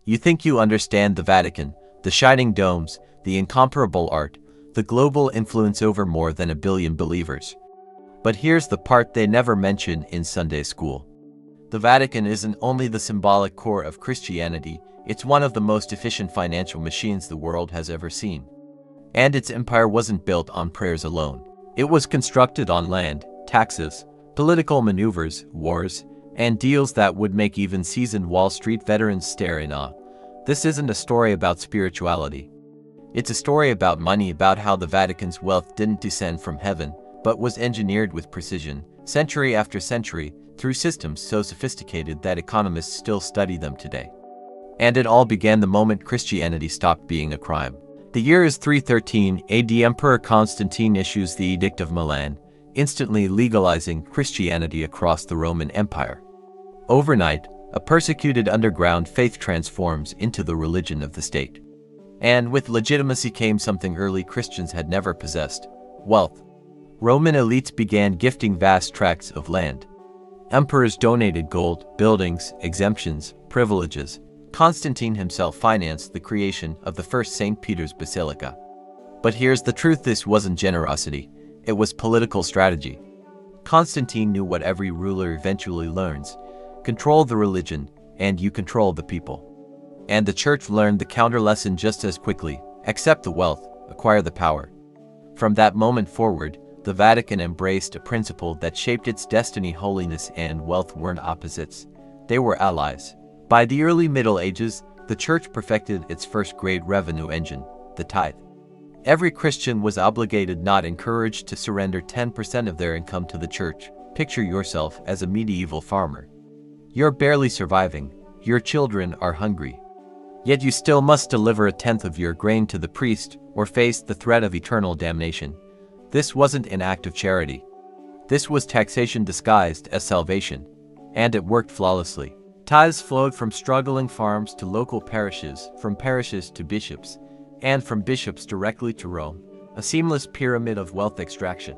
You think you understand the Vatican, the shining domes, the incomparable art, the global influence over more than 1 billion believers. But here's the part they never mention in Sunday school. The Vatican isn't only the symbolic core of Christianity, it's one of the most efficient financial machines the world has ever seen. And its empire wasn't built on prayers alone. It was constructed on land, taxes, political maneuvers, wars, and deals that would make even seasoned Wall Street veterans stare in awe. This isn't a story about spirituality. It's a story about money, about how the Vatican's wealth didn't descend from heaven, but was engineered with precision, century after century, through systems so sophisticated that economists still study them today. And it all began the moment Christianity stopped being a crime. The year is 313 AD. Emperor Constantine issues the Edict of Milan, instantly legalizing Christianity across the Roman Empire. Overnight, a persecuted underground faith transforms into the religion of the state. And with legitimacy came something early Christians had never possessed: wealth. Roman elites began gifting vast tracts of land. Emperors donated gold, buildings, exemptions, privileges. Constantine himself financed the creation of the first St. Peter's Basilica. But here's the truth: this wasn't generosity, it was political strategy. Constantine knew what every ruler eventually learns: control the religion, and you control the people. And the church learned the counter lesson just as quickly: accept the wealth, acquire the power. From that moment forward, the Vatican embraced a principle that shaped its destiny: holiness and wealth weren't opposites, they were allies. By the early Middle Ages, the church perfected its first great revenue engine, the tithe. Every Christian was obligated, not encouraged, to surrender 10% of their income to the church. Picture yourself as a medieval farmer. You're barely surviving, your children are hungry. Yet you still must deliver 1/10 of your grain to the priest, or face the threat of eternal damnation. This wasn't an act of charity. This was taxation disguised as salvation. And it worked flawlessly. Tithes flowed from struggling farms to local parishes, from parishes to bishops, and from bishops directly to Rome, a seamless pyramid of wealth extraction.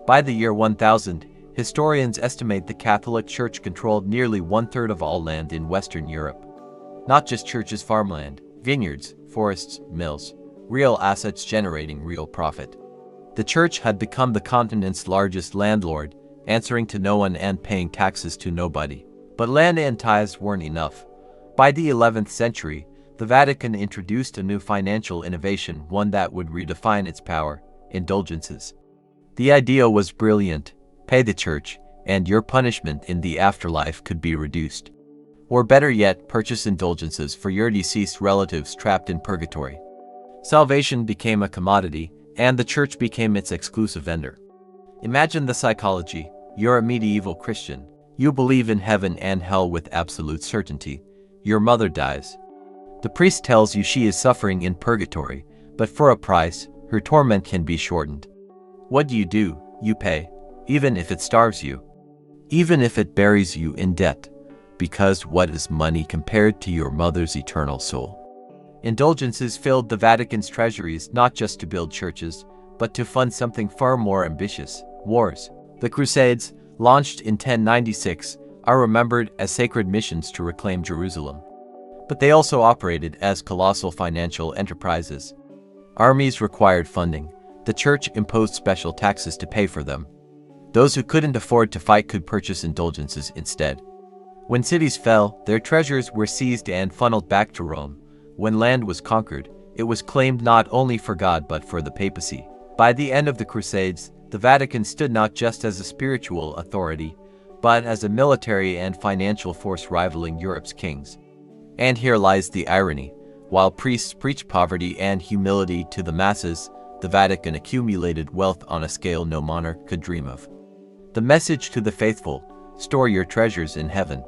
By the year 1000, historians estimate the Catholic Church controlled nearly 1/3 of all land in Western Europe. Not just churches, farmland, vineyards, forests, mills, real assets generating real profit. The church had become the continent's largest landlord, answering to no one and paying taxes to nobody. But land and tithes weren't enough. By the 11th century, the Vatican introduced a new financial innovation, one that would redefine its power: indulgences. The idea was brilliant: pay the church, and your punishment in the afterlife could be reduced. Or better yet, purchase indulgences for your deceased relatives trapped in purgatory. Salvation became a commodity, and the church became its exclusive vendor. Imagine the psychology: you're a medieval Christian. You believe in heaven and hell with absolute certainty. Your mother dies. The priest tells you she is suffering in purgatory, but for a price, her torment can be shortened. What do? You pay, even if it starves you. Even if it buries you in debt. Because what is money compared to your mother's eternal soul? Indulgences filled the Vatican's treasuries, not just to build churches, but to fund something far more ambitious: wars. The Crusades, launched in 1096, are remembered as sacred missions to reclaim Jerusalem. But they also operated as colossal financial enterprises. Armies required funding. The church imposed special taxes to pay for them. Those who couldn't afford to fight could purchase indulgences instead. When cities fell, their treasures were seized and funneled back to Rome. When land was conquered, it was claimed not only for God but for the papacy. By the end of the Crusades, the Vatican stood not just as a spiritual authority, but as a military and financial force rivaling Europe's kings. And here lies the irony: while priests preached poverty and humility to the masses, the Vatican accumulated wealth on a scale no monarch could dream of. The message to the faithful: store your treasures in heaven.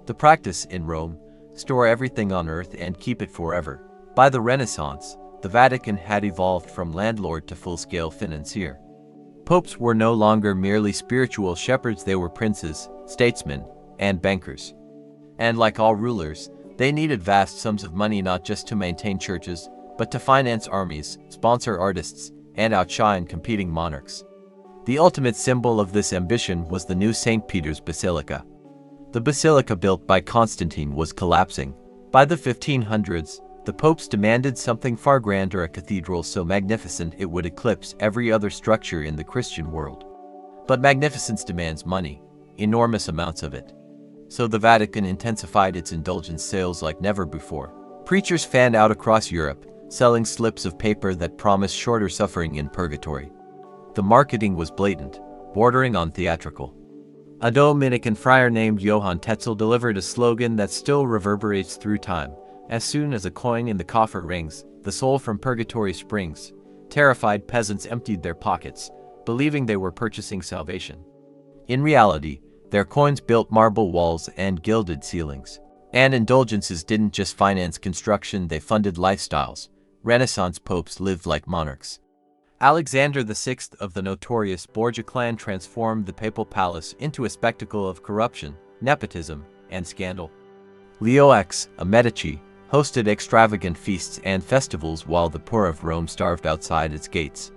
The practice in Rome: store everything on earth and keep it forever. By the Renaissance, the Vatican had evolved from landlord to full-scale financier. Popes were no longer merely spiritual shepherds, they were princes, statesmen, and bankers. And like all rulers, they needed vast sums of money not just to maintain churches, but to finance armies, sponsor artists, and outshine competing monarchs. The ultimate symbol of this ambition was the new St. Peter's Basilica. The basilica built by Constantine was collapsing. By the 1500s, the popes demanded something far grander, a cathedral so magnificent it would eclipse every other structure in the Christian world. But magnificence demands money, enormous amounts of it. So the Vatican intensified its indulgence sales like never before. Preachers fanned out across Europe, selling slips of paper that promised shorter suffering in purgatory. The marketing was blatant, bordering on theatrical. A Dominican friar named Johann Tetzel delivered a slogan that still reverberates through time. As soon as a coin in the coffer rings, the soul from purgatory springs. Terrified peasants emptied their pockets, believing they were purchasing salvation. In reality, their coins built marble walls and gilded ceilings. And indulgences didn't just finance construction, they funded lifestyles. Renaissance popes lived like monarchs. Alexander VI of the notorious Borgia clan transformed the papal palace into a spectacle of corruption, nepotism, and scandal. Leo X, a Medici, hosted extravagant feasts and festivals while the poor of Rome starved outside its gates.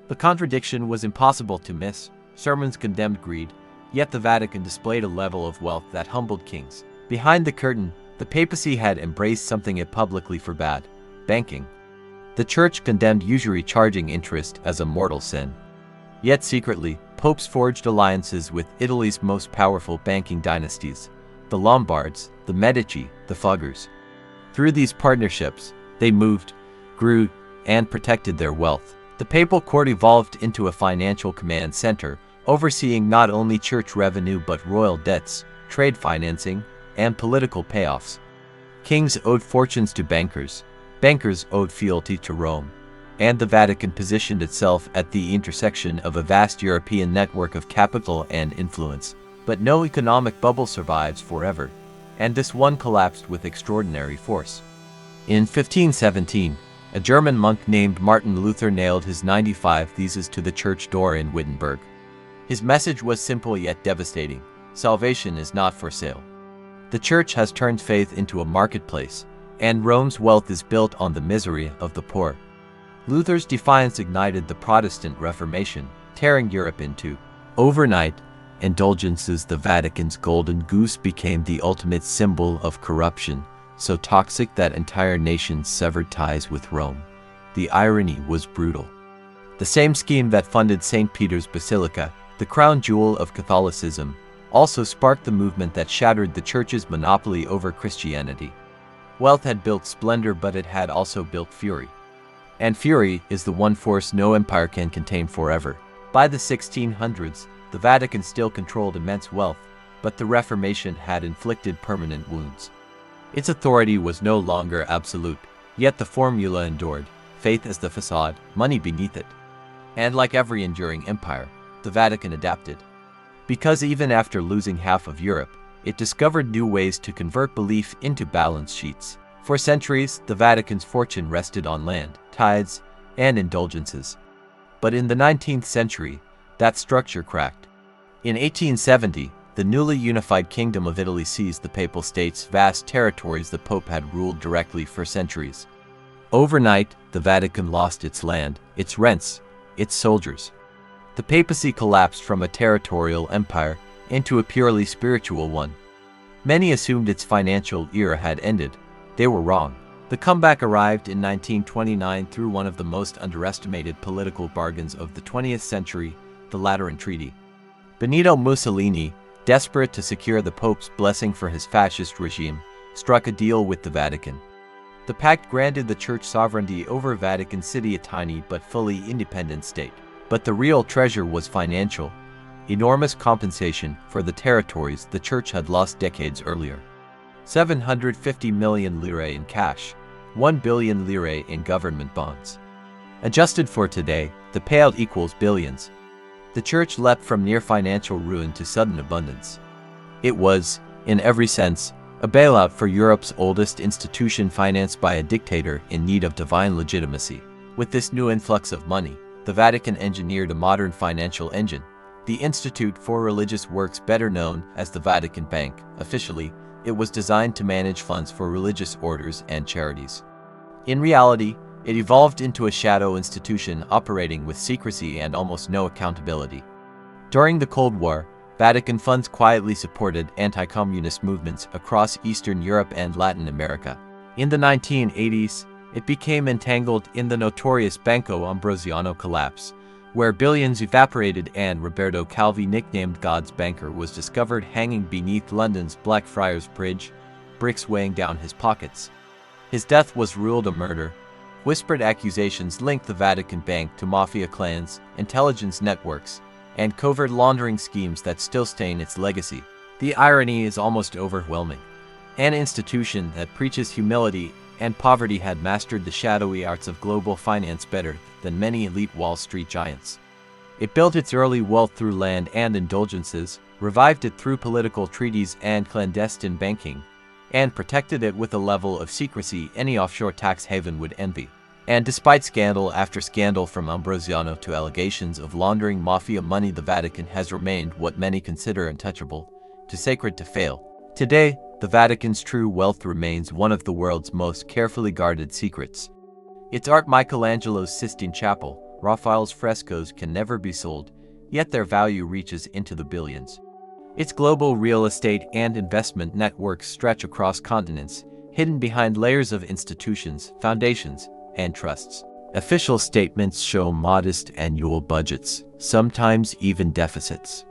The contradiction was impossible to miss. Sermons condemned greed, yet the Vatican displayed a level of wealth that humbled kings. Behind the curtain, the papacy had embraced something it publicly forbade: banking. The church condemned usury, charging interest as a mortal sin. Yet secretly, popes forged alliances with Italy's most powerful banking dynasties, the Lombards, the Medici, the Fuggers. Through these partnerships, they moved, grew, and protected their wealth. The papal court evolved into a financial command center, overseeing not only church revenue but royal debts, trade financing, and political payoffs. Kings owed fortunes to bankers, bankers owed fealty to Rome, and the Vatican positioned itself at the intersection of a vast European network of capital and influence. But no economic bubble survives forever, and this one collapsed with extraordinary force. In 1517, a German monk named Martin Luther nailed his 95 Theses to the church door in Wittenberg. His message was simple yet devastating: salvation is not for sale. The church has turned faith into a marketplace, and Rome's wealth is built on the misery of the poor. Luther's defiance ignited the Protestant Reformation, tearing Europe in two. Overnight, indulgences, the Vatican's golden goose, became the ultimate symbol of corruption, so toxic that entire nations severed ties with Rome. The irony was brutal. The same scheme that funded St. Peter's Basilica, the crown jewel of Catholicism, also sparked the movement that shattered the church's monopoly over Christianity. Wealth had built splendor, but it had also built fury. And fury is the one force no empire can contain forever. By the 1600s, the Vatican still controlled immense wealth, but the Reformation had inflicted permanent wounds. Its authority was no longer absolute, yet the formula endured: faith as the facade, money beneath it. And like every enduring empire, the Vatican adapted. Because even after losing half of Europe, it discovered new ways to convert belief into balance sheets. For centuries, the Vatican's fortune rested on land, tithes, and indulgences. But in the 19th century, that structure cracked. In 1870, the newly unified Kingdom of Italy seized the Papal States, vast territories the Pope had ruled directly for centuries. Overnight, the Vatican lost its land, its rents, its soldiers. The papacy collapsed from a territorial empire into a purely spiritual one. Many assumed its financial era had ended. They were wrong. The comeback arrived in 1929 through one of the most underestimated political bargains of the 20th century, the Lateran Treaty. Benito Mussolini, desperate to secure the Pope's blessing for his fascist regime, struck a deal with the Vatican. The pact granted the Church sovereignty over Vatican City, a tiny but fully independent state. But the real treasure was financial: enormous compensation for the territories the Church had lost decades earlier. 750 million lire in cash, 1 billion lire in government bonds. Adjusted for today, the payout equals billions. The Church leapt from near financial ruin to sudden abundance. It was, in every sense, a bailout for Europe's oldest institution, financed by a dictator in need of divine legitimacy. With this new influx of money, the Vatican engineered a modern financial engine, the Institute for Religious Works, better known as the Vatican Bank. Officially, it was designed to manage funds for religious orders and charities. In reality, it evolved into a shadow institution operating with secrecy and almost no accountability. During the Cold War, Vatican funds quietly supported anti-communist movements across Eastern Europe and Latin America. In the 1980s, it became entangled in the notorious Banco Ambrosiano collapse, where billions evaporated and Roberto Calvi, nicknamed God's banker, was discovered hanging beneath London's Blackfriars Bridge, bricks weighing down his pockets. His death was ruled a murder. Whispered accusations linked the Vatican Bank to mafia clans, intelligence networks, and covert laundering schemes that still stain its legacy. The irony is almost overwhelming. An institution that preaches humility and poverty had mastered the shadowy arts of global finance better than many elite Wall Street giants. It built its early wealth through land and indulgences, revived it through political treaties and clandestine banking, and protected it with a level of secrecy any offshore tax haven would envy. And despite scandal after scandal, from Ambrosiano to allegations of laundering mafia money, the Vatican has remained what many consider untouchable, too sacred to fail. Today, the Vatican's true wealth remains one of the world's most carefully guarded secrets. Its art, Michelangelo's Sistine Chapel, Raphael's frescoes, can never be sold, yet their value reaches into the billions. Its global real estate and investment networks stretch across continents, hidden behind layers of institutions, foundations, and trusts. Official statements show modest annual budgets, sometimes even deficits.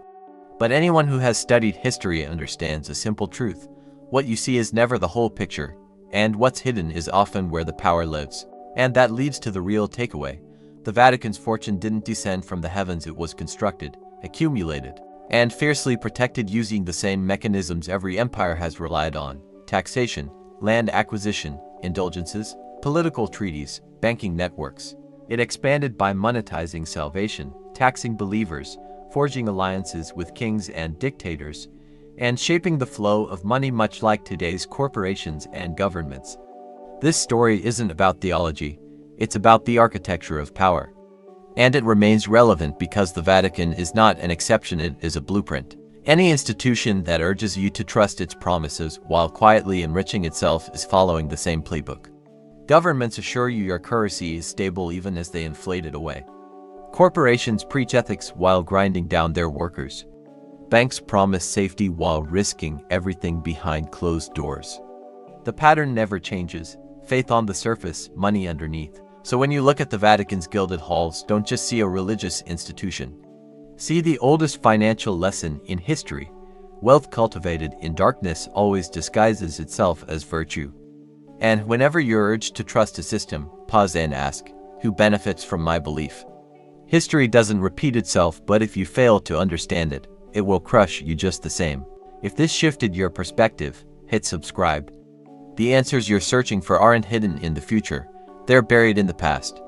But anyone who has studied history understands a simple truth: what you see is never the whole picture, and what's hidden is often where the power lives. And that leads to the real takeaway. The Vatican's fortune didn't descend from the heavens. It was constructed, accumulated, and fiercely protected using the same mechanisms every empire has relied on: taxation, land acquisition, indulgences, political treaties, banking networks. It expanded by monetizing salvation, taxing believers, forging alliances with kings and dictators, and shaping the flow of money, much like today's corporations and governments. This story isn't about theology, it's about the architecture of power. And it remains relevant because the Vatican is not an exception, it is a blueprint. Any institution that urges you to trust its promises while quietly enriching itself is following the same playbook. Governments assure you your currency is stable even as they inflate it away. Corporations preach ethics while grinding down their workers. Banks promise safety while risking everything behind closed doors. The pattern never changes: faith on the surface, money underneath. So when you look at the Vatican's gilded halls, don't just see a religious institution. See the oldest financial lesson in history: wealth cultivated in darkness always disguises itself as virtue. And whenever you're urged to trust a system, pause and ask, who benefits from my belief? History doesn't repeat itself, but if you fail to understand it, it will crush you just the same. If this shifted your perspective, hit subscribe. The answers you're searching for aren't hidden in the future, they're buried in the past.